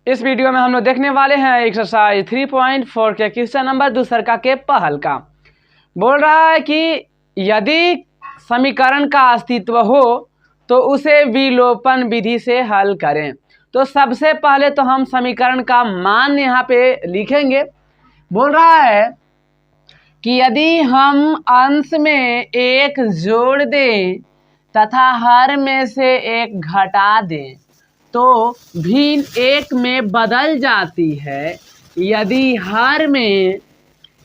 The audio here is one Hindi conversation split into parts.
इस वीडियो में हम लोग देखने वाले हैं एक्सरसाइज 3.4 के क्वेश्चन नंबर दूसरा के पहल का। बोल रहा है कि यदि समीकरण का अस्तित्व हो तो उसे विलोपन विधि से हल करें। तो सबसे पहले तो हम समीकरण का मान यहाँ पे लिखेंगे। बोल रहा है कि यदि हम अंश में एक जोड़ दें तथा हर में से एक घटा दें तो भिन्न एक में बदल जाती है। यदि हर में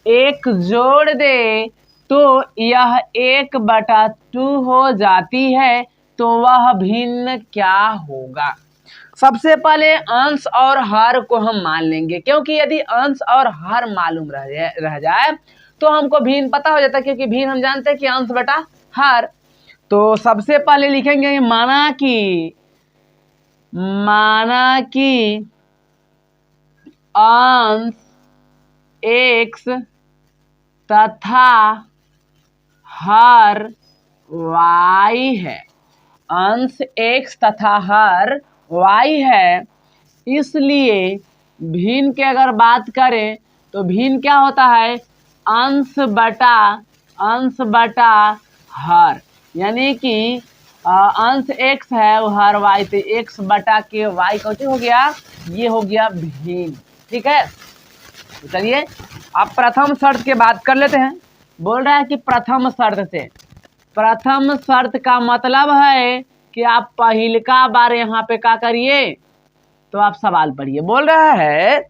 एक जोड़ दे तो यह 1/2 हो जाती है, तो वह भिन्न क्या होगा। सबसे पहले अंश और हर को हम मान लेंगे, क्योंकि यदि अंश और हर मालूम रह जाए तो हमको भिन्न पता हो जाता है, क्योंकि भिन्न हम जानते हैं कि अंश बटा हर। तो सबसे पहले लिखेंगे माना कि अंश x तथा हर y है। अंश x तथा हर y है, इसलिए भिन्न की अगर बात करें तो भिन्न क्या होता है, अंश बटा हर। यानी कि अंश x है और हर y, तो x बटा के y कौन हो गया, ये हो गया भिन्न। ठीक है, तो चलिए अब प्रथम शर्त की बात कर लेते हैं। बोल रहा है कि प्रथम शर्त का मतलब है कि आप पहिलका बार यहाँ पे क्या करिए, तो आप सवाल पढ़िए। बोल रहा है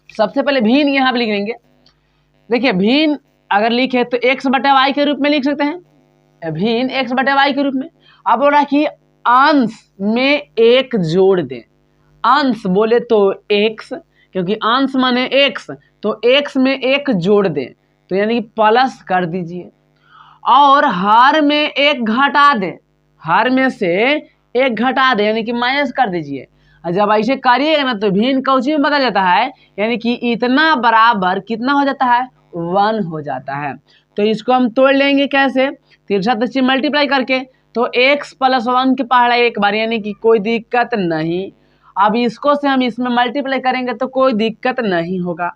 सबसे पहले भिन्न यहाँ पे लिख लेंगे। देखिए भिन्न अगर लिखे तो x बटा y के रूप में लिख सकते हैं, भिन्न x बटा y के रूप में। अब बोल रहा है कि अंश में एक जोड़ दें। अंश बोले तो x, क्योंकि अंश माने x, तो x में एक जोड़ दें, तो यानी कि प्लस कर दीजिए। और हर में एक घटा दें, हर में से एक घटा दें यानी कि माइनस कर दीजिए। जब ऐसे करिएगा ना तो भिन्न कौची में बदल जाता है, यानी कि इतना बराबर कितना हो जाता है, 1 हो जाता है। तो इसको हम तोड़ लेंगे कैसे, तिरछा से मल्टीप्लाई करके। तो x + 1 की पहाड़ा एक बार, यानी कि कोई दिक्कत नहीं। अब इसको से हम इसमें मल्टीप्लाई करेंगे तो कोई दिक्कत नहीं होगा।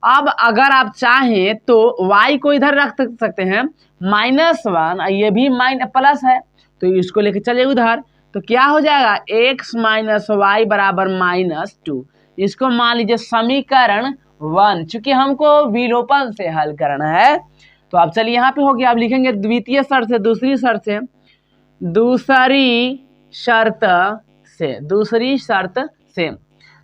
अब अगर आप चाहें तो y को इधर रख सकते हैं -1, ये भी प्लस है, तो इसको लेके चलिए उधर। तो क्या हो जाएगा, x - y = -2। इसको मान लीजिए समीकरण 1, चूंकि हमको विलोपन से हल करना है। तो अब चलिए यहाँ पे हो गया। अब लिखेंगे द्वितीय शर्त से दूसरी शर्त से।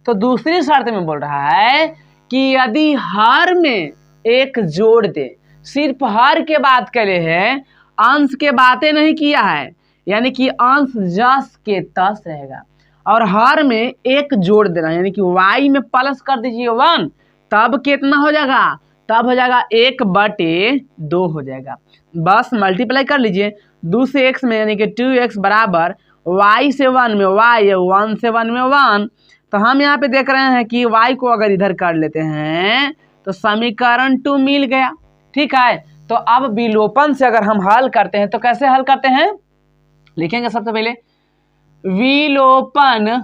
तो दूसरी शर्त में बोल रहा है कि यदि हर में एक जोड़ दे, सिर्फ हर के बात करे हैं, अंश के बातें नहीं किया है, यानी कि अंश जस के तस रहेगा। और हर में एक जोड़ देना, यानी कि y में प्लस कर दीजिए 1, तब कितना हो जाएगा, तब हो जाएगा 1/2 हो जाएगा। बस मल्टीप्लाई कर लीजिए 2 से x में, यानी कि 2x बराबर y से 1 में y, 1 से 1 में 1। तो हम यहाँ पे देख रहे हैं कि y को अगर इधर कर लेते हैं तो समीकरण 2 मिल गया। ठीक है, तो अब विलोपन से अगर हम हल करते हैं तो कैसे हल करते हैं, लिखेंगे सबसे पहले विलोपन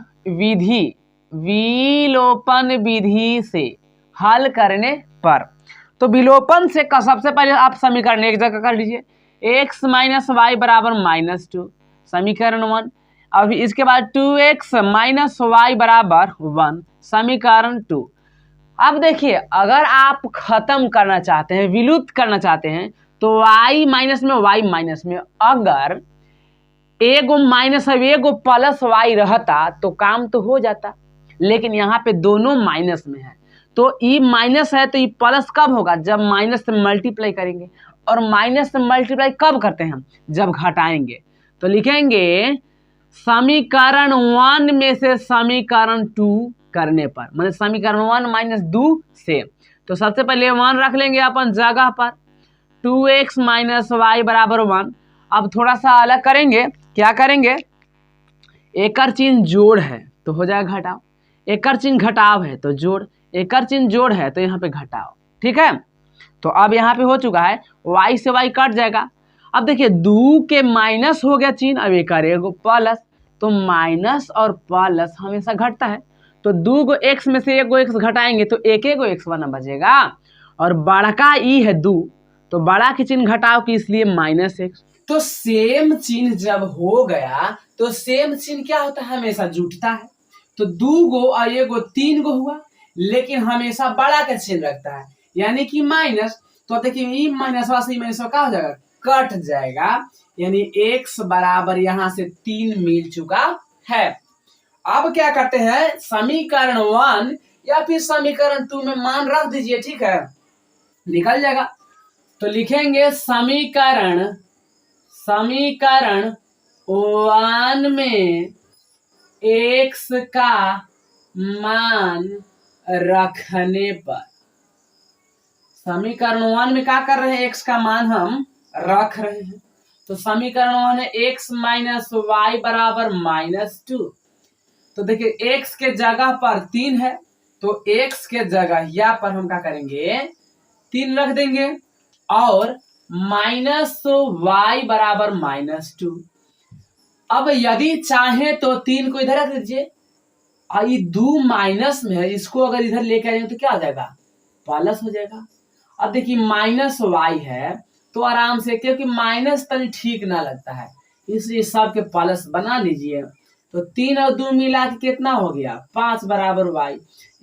विधि से हल करने पर। तो विलोपन से सबसे पहले आप समीकरण एक जगह कर लीजिए, x - y = -2, समीकरण 1। अब इसके बाद 2x - y = 1, समीकरण 2। अब देखिए अगर आप खत्म करना चाहते हैं, विलुप्त करना चाहते हैं, तो y माइनस में y माइनस में अगर एगो माइनस है एगो प्लस y रहता तो काम तो हो जाता, लेकिन यहाँ पे दोनों माइनस में है। तो ई माइनस है तो ई प्लस कब होगा, जब माइनस से मल्टीप्लाई करेंगे। और माइनस से मल्टीप्लाई कब करते हैं हम, जब घटाएंगे। तो लिखेंगे समीकरण 1 में से समीकरण 2 करने पर, मतलब समीकरण 1 - 2 से। तो सबसे पहले 1 रख लेंगे अपन जगह पर, 2x - y = 1। अब थोड़ा सा अलग करेंगे, क्या करेंगे, एकर चिन्ह जोड़ है तो हो जाएगा घटाव, एकर चिन्ह घटाव है तो जोड़, एकर चिन्ह जोड़ है तो यहाँ पे घटाव। ठीक है, तो अब यहाँ पे हो चुका है, y से y कट जाएगा। अब देखिए 2 के माइनस हो गया चिन्ह, अब एकर एगो प्लस, तो माइनस और प्लस हमेशा घटता है। तो 2 गो x में से 1 गो x घटाएंगे तो 1 गो x बना बचेगा, और बड़ा का ई है 2, तो बड़ा की चिन्ह घटाओ कि इसलिए -x। तो सेम चिन्ह जब हो गया तो सेम चिन्ह क्या होता है, हमेशा जुटता है। तो 2 गो और 1 गो 3 गो हुआ, लेकिन हमेशा बड़ा का चिन्ह रखता है, यानी कि माइनस। तो देखिए ई माइनस से माइनस का हो जाएगा, कट जाएगा, यानी x बराबर यहाँ से 3 मिल चुका है। अब क्या करते हैं, समीकरण 1 या फिर समीकरण 2 में मान रख दीजिए, ठीक है, निकल जाएगा। तो लिखेंगे समीकरण 1 में x का मान रखने पर, समीकरण 1 में क्या कर रहे हैं, x का मान हम रख रहे हैं। तो समीकरण 1 है x माइनस वाई बराबर -2। तो देखिए x के जगह पर 3 है, तो x के जगह यहाँ पर हम क्या करेंगे, 3 रख देंगे, और -y बराबर -2। अब यदि चाहे तो 3 को इधर रख दीजिए, और ये 2 माइनस में है, इसको अगर इधर लेके आएंगे तो क्या हो जाएगा, प्लस हो जाएगा। अब देखिए -y है तो आराम से, क्योंकि माइनस तनी ठीक ना लगता है, इसलिए सबके प्लस बना लीजिए। तो 3 और 2 मिला के कितना हो गया, 5 बराबर y,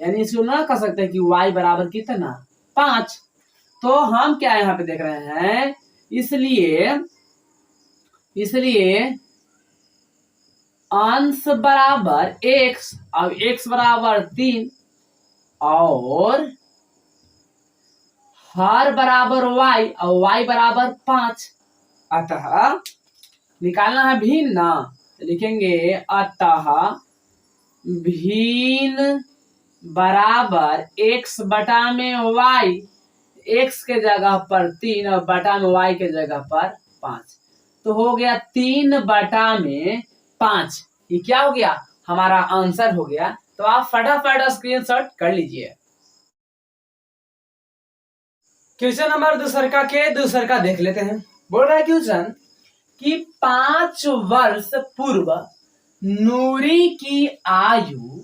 यानी इसको ना कह सकते कि y बराबर कितना, 5। तो हम क्या यहाँ पे देख रहे हैं, इसलिए अंश बराबर x, अब x बराबर 3 और हर बराबर y और y बराबर 5, अतः निकालना है भिन्न ना, तो लिखेंगे अतः भिन्न बराबर x बटा में y, x के जगह पर 3 और बटा में y के जगह पर 5, तो हो गया 3 बटा में 5। ये क्या हो गया, हमारा आंसर हो गया। तो आप फटाफट स्क्रीनशॉट कर लीजिए। क्वेश्चन नंबर दूसर का देख लेते हैं। बोल रहा है क्वेश्चन कि 5 वर्ष पूर्व नूरी की आयु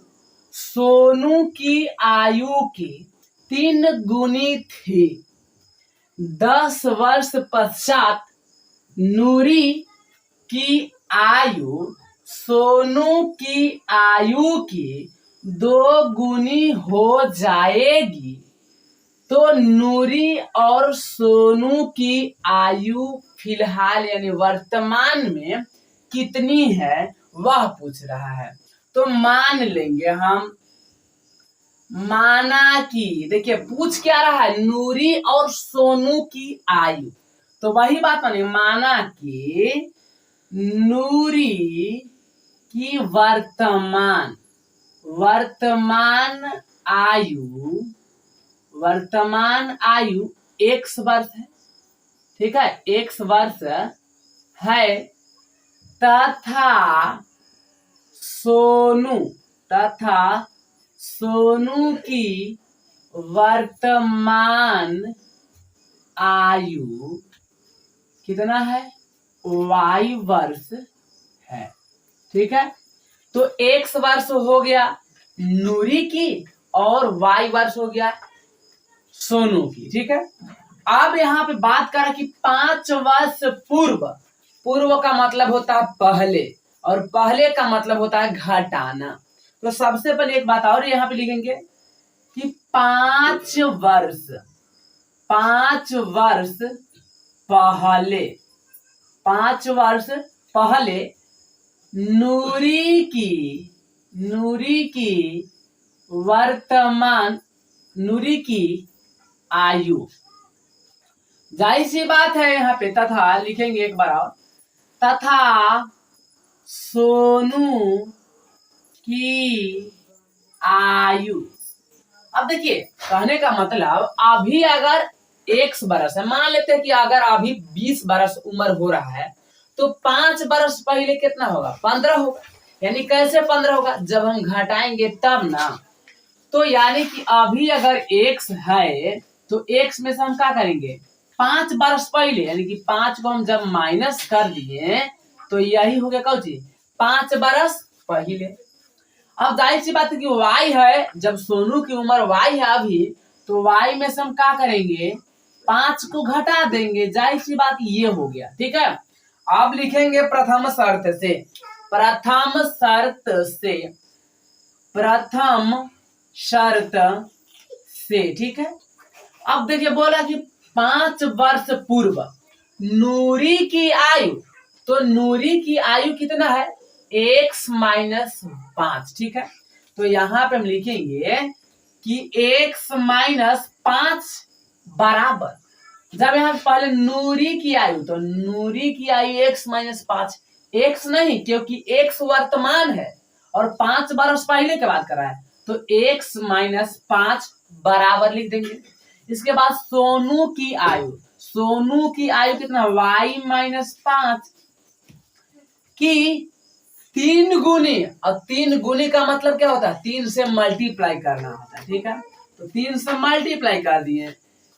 सोनू की आयु की 3 गुनी थी। 10 वर्ष पश्चात नूरी की आयु सोनू की आयु की 2 गुनी हो जाएगी, तो नूरी और सोनू की आयु फिलहाल यानी वर्तमान में कितनी है वह पूछ रहा है। तो मान लेंगे हम, माना कि देखिए पूछ क्या रहा है, नूरी और सोनू की आयु, तो वही बात मानिए, माना कि नूरी की वर्तमान आयु x वर्ष है, ठीक है, x वर्ष है, तथा सोनू की वर्तमान आयु कितना है, y वर्ष है, ठीक है। तो x वर्ष हो गया नूरी की और y वर्ष हो गया सोनू की, ठीक है। अब यहाँ पे बात करें कि 5 वर्ष पूर्व का मतलब होता है पहले, और पहले का मतलब होता है घटाना। तो सबसे पहले एक बात और यहाँ पे लिखेंगे कि 5 वर्ष पहले नूरी की आयु, जाहिर सी बात है यहाँ पे तथा लिखेंगे एक बार और, तथा सोनू की आयु। अब देखिए कहने का मतलब, अभी अगर x बरस है, मान लेते हैं कि अगर अभी 20 बरस उम्र हो रहा है, तो 5 बरस पहले कितना होगा, 15 होगा। यानी कैसे 15 होगा, जब हम घटाएंगे तब ना। तो यानी कि अभी अगर x है तो x में से हम क्या करेंगे, 5 बरस पहले, यानी कि 5 को हम जब माइनस कर दिए तो यही हो गया कौन चीज, 5 बरस पहले। अब जाहिर सी बात है कि y है, जब सोनू की उम्र y है अभी, तो y में से हम क्या करेंगे, 5 को घटा देंगे। जाहिर सी बात ये हो गया। ठीक है, अब लिखेंगे प्रथम शर्त से, प्रथम शर्त से, प्रथम शर्त से। ठीक है, अब देखिए बोला कि 5 वर्ष पूर्व नूरी की आयु, तो नूरी की आयु कितना है, x माइनस 5। ठीक है, तो यहाँ पे हम लिखेंगे कि x माइनस 5 बराबर, जब यहाँ पहले नूरी की आयु, तो नूरी की आयु x माइनस 5, x नहीं क्योंकि x वर्तमान है और 5 वर्ष पहले के बात कर रहा है, तो x माइनस 5 बराबर लिख देंगे। इसके बाद सोनू की आयु, सोनू की आयु कितना, y माइनस 5 की 3 गुनी, और 3 गुनी का मतलब क्या होता है, 3 से मल्टीप्लाई करना होता है। ठीक है, तो 3 से मल्टीप्लाई कर दिए,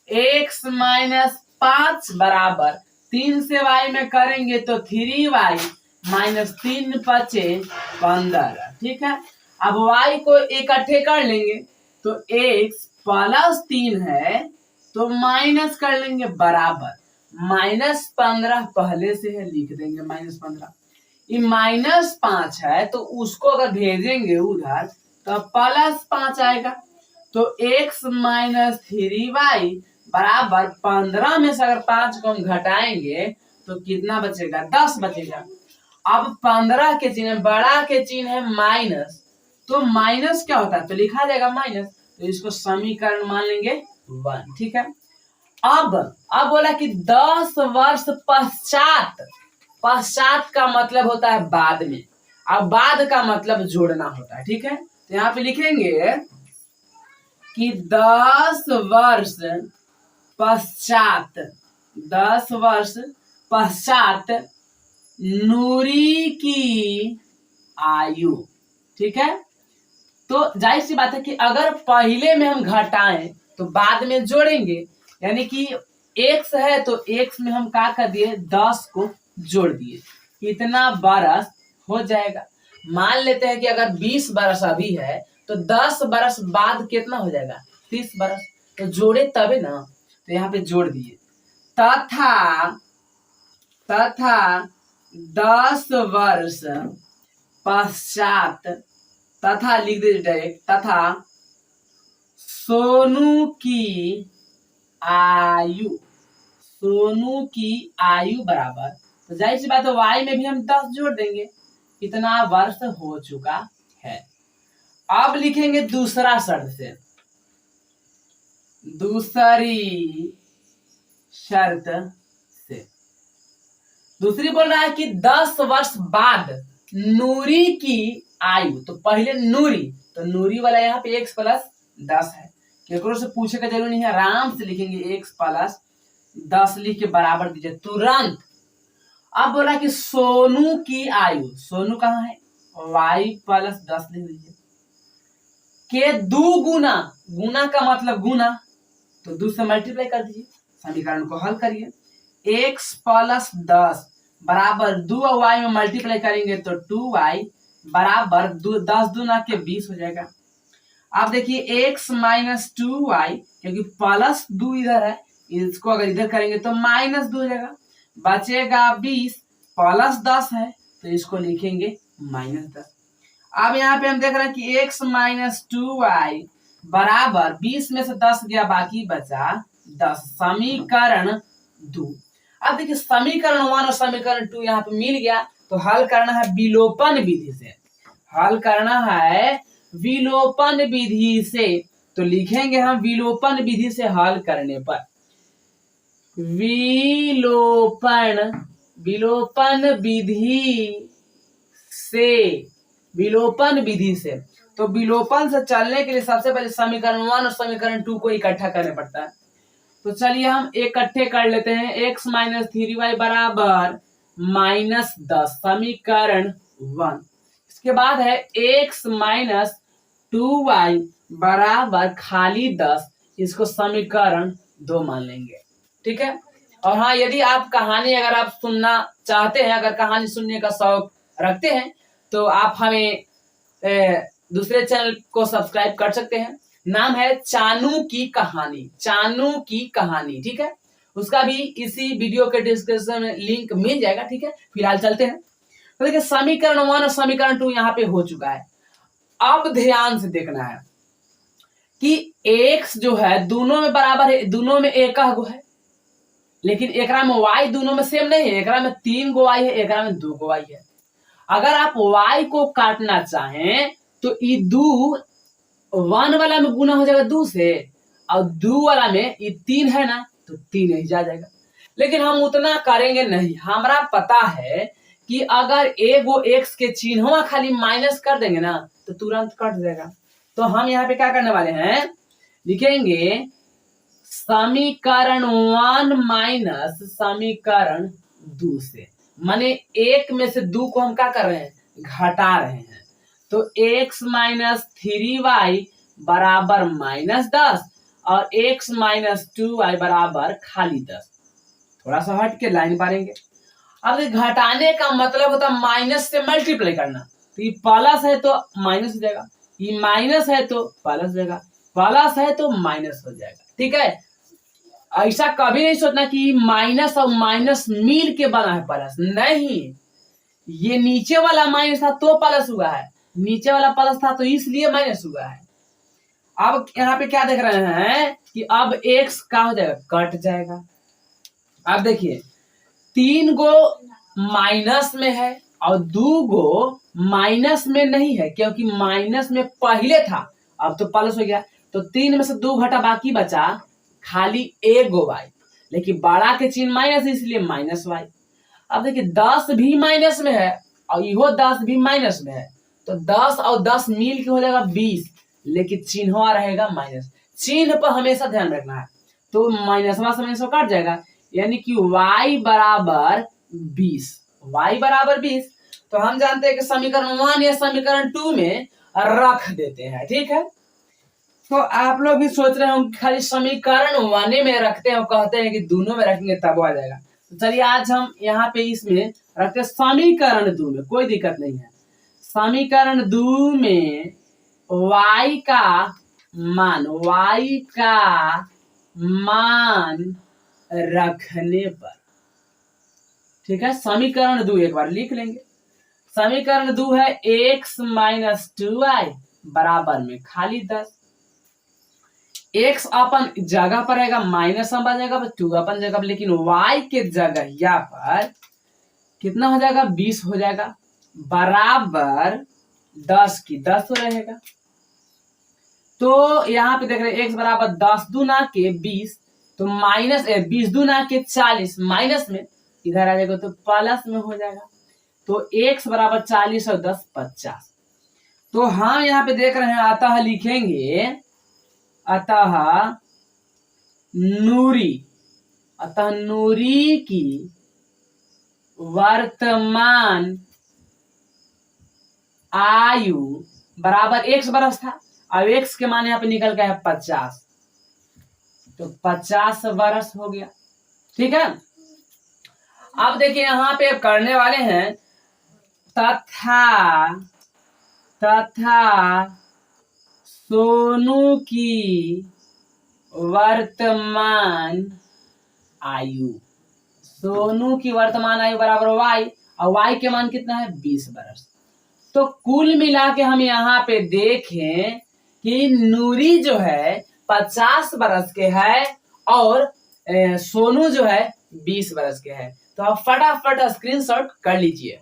x माइनस 5 बराबर 3 से y में करेंगे तो 3y माइनस 3 बचे 15। ठीक है, अब y को इकट्ठे कर लेंगे, तो x प्लस 3 है तो माइनस कर लेंगे बराबर माइनस 15, पहले से है लिख देंगे माइनस 15। ये माइनस 5 है तो उसको अगर भेजेंगे उधर तो प्लस 5 आएगा, तो x माइनस 3y बराबर 15 में से अगर 5 को हम घटाएंगे तो कितना बचेगा, 10 बचेगा। अब 15 के चिन्ह, बड़ा के चिन्ह है माइनस, तो माइनस क्या होता है, तो लिखा जाएगा माइनस, तो इसको समीकरण मान लेंगे 1। ठीक है, अब बोला कि 10 वर्ष पश्चात, पश्चात का मतलब होता है बाद में, अब बाद का मतलब जोड़ना होता है। ठीक है, तो यहाँ पे लिखेंगे कि 10 वर्ष पश्चात, 10 वर्ष पश्चात नूरी की आयु। ठीक है, तो जाहिर सी बात है कि अगर पहले में हम घटाएं तो बाद में जोड़ेंगे, यानी कि x है तो x में हम क्या कर दिए, 10 को जोड़ दिए, कितना बरस हो जाएगा। मान लेते हैं कि अगर 20 बरस अभी है तो 10 बरस बाद कितना हो जाएगा, 30 बरस, तो जोड़े तबे ना, तो यहाँ पे जोड़ दिए, तथा 10 वर्ष पश्चात, तथा लिख दीजिए डायरेक्ट, तथा सोनू की आयु, सोनू की आयु बराबर, तो जाहिर सी बात है y में भी हम 10 जोड़ देंगे, कितना वर्ष हो चुका है। अब लिखेंगे दूसरा शर्त से, दूसरी शर्त से, दूसरी बोल रहा है कि 10 वर्ष बाद नूरी की आयु, तो पहले नूरी, तो नूरी वाला यहाँ पे x प्लस 10 है, केकरो से पूछे का जरूरी नहीं है, आराम से लिखेंगे x प्लस 10 लिख के बराबर दीजिए तुरंत। अब बोला कि सोनू की आयु, सोनू कहाँ है, y प्लस 10 लिख दीजिए, के 2 गुना, गुना का मतलब गुना, तो 2 से मल्टीप्लाई कर दीजिए, समीकरण को हल करिए, x प्लस 10 बराबर 2 और y में मल्टीप्लाई करेंगे तो 2y बराबर 10 दूना के 20 हो जाएगा। अब देखिए x माइनस 2y, क्योंकि प्लस 2 इधर है, इसको अगर इधर करेंगे तो माइनस 2 हो जाएगा, बचेगा 20, प्लस 10 है तो इसको लिखेंगे माइनस 10। अब यहाँ पे हम देख रहे हैं कि x माइनस 2y बराबर 20 में से 10 गया, बाकी बचा 10, समीकरण 2। अब देखिए समीकरण 1 और समीकरण 2 यहाँ पे मिल गया, तो हल करना है विलोपन विधि से, हल करना है विलोपन विधि से, तो लिखेंगे हम विलोपन विधि से हल करने पर, विलोपन विधि से, विलोपन विधि से, तो विलोपन से चलने के लिए सबसे पहले समीकरण 1 और समीकरण 2 को इकट्ठा करना पड़ता है। तो चलिए हम इकट्ठे कर लेते हैं, x माइनस 3y बराबर माइनस 10, समीकरण 1। इसके बाद है x माइनस 2y बराबर खाली 10, इसको समीकरण 2 मान लेंगे। ठीक है, और हाँ, यदि आप कहानी अगर आप सुनना चाहते हैं, अगर कहानी सुनने का शौक रखते हैं तो आप हमें दूसरे चैनल को सब्सक्राइब कर सकते हैं, नाम है चानू की कहानी, चानू की कहानी, ठीक है। उसका भी इसी वीडियो के डिस्क्रिप्शन में लिंक मिल जाएगा, ठीक है। फिलहाल चलते हैं। तो देखिए समीकरण 1 और समीकरण 2 यहाँ पे हो चुका है। अब ध्यान से देखना है कि x जो है दोनों में बराबर है, दोनों में एक गो है, लेकिन एकरा में y दोनों में सेम नहीं है। एकरा में 3 गो y है, एकरा में 2 गो y है। अगर आप y को काटना चाहें तो ये 2 1 वाला में गुना हो जाएगा 2 से, और 2 वाला में ये 3 है ना, तो 3 ही जा जाएगा। लेकिन हम उतना करेंगे नहीं, हमारा पता है कि अगर एगो x के चिन्हवा खाली माइनस कर देंगे ना तो तुरंत कट जाएगा। तो हम यहाँ पे क्या करने वाले हैं, लिखेंगे समीकरण 1 माइनस समीकरण 2 से, माने 1 में से 2 को हम क्या कर रहे हैं, घटा रहे हैं। तो x माइनस 3y बराबर -10 और x माइनस 2y बराबर खाली 10। थोड़ा सा हट के लाइन पारेंगे। अब घटाने का मतलब होता है माइनस से मल्टीप्लाई करना। तो ये प्लस है तो माइनस हो जाएगा, ये माइनस है तो प्लस हो जाएगा, प्लस है तो माइनस हो जाएगा, ठीक है। ऐसा कभी नहीं सोचना कि माइनस और माइनस मिल के बना है प्लस, नहीं, ये नीचे वाला माइनस था तो प्लस हुआ है, नीचे वाला प्लस था तो इसलिए माइनस हुआ है। अब यहाँ पे क्या देख रहे हैं कि अब x का हो जाएगा, कट जाएगा। अब देखिए 3 गो माइनस में है और 2 गो माइनस में नहीं है, क्योंकि माइनस में पहले था, अब तो प्लस हो गया। तो 3 में से 2 घटा, बाकी बचा खाली 1 गो y, लेकिन बड़ा के चिन्ह माइनस इसलिए माइनस y। अब देखिए 10 भी माइनस में है और इहो 10 भी माइनस में है, तो 10 और 10 मिल के हो जाएगा 20, लेकिन चिन्ह रहेगा माइनस। चिन्ह पर हमेशा ध्यान रखना है। तो माइनस से माइनस कट जाएगा, यानी कि y बराबर 20, y बराबर 20। तो हम जानते हैं कि समीकरण 1 या समीकरण 2 में रख देते हैं, ठीक है। तो आप लोग भी सोच रहे होंगे खाली समीकरण 1 में रखते हैं और कहते हैं कि दोनों में रखेंगे तब आ जाएगा। तो चलिए आज हम यहाँ पे इसमें रखते हैं समीकरण 2 में, कोई दिक्कत नहीं है। समीकरण 2 में y का मान रखने पर, ठीक है। समीकरण 2 एक बार लिख लेंगे। समीकरण 2 है x माइनस 2y बराबर में खाली 10। x अपन जगह पर रहेगा, माइनस अपन जगह पर, 2 अपन जगह पर, लेकिन y के जगह यहाँ पर कितना हो जाएगा, 20 हो जाएगा, बराबर 10 की 10 तो रहेगा। तो यहाँ पे देख रहे हैं x बराबर 10 दूना के 20, तो माइनस 20 दूना के 40, माइनस में इधर आ जाएगा तो प्लस में हो जाएगा। तो x बराबर 40 और 10 50। तो हम यहाँ पे देख रहे हैं, अतः लिखेंगे, अतः नूरी की वर्तमान आयु बराबर x बरस था, अब x के मान यहाँ पे निकल गया है 50, तो 50 वर्ष हो गया, ठीक है। अब देखिए यहाँ पे करने वाले हैं तथा सोनू की वर्तमान आयु, सोनू की वर्तमान आयु बराबर y, और y के मान कितना है, 20 वर्ष। तो कुल मिला के हम यहाँ पे देखें कि नूरी जो है 50 वर्ष के है और सोनू जो है 20 वर्ष के है। तो आप फटाफट स्क्रीनशॉट कर लीजिए।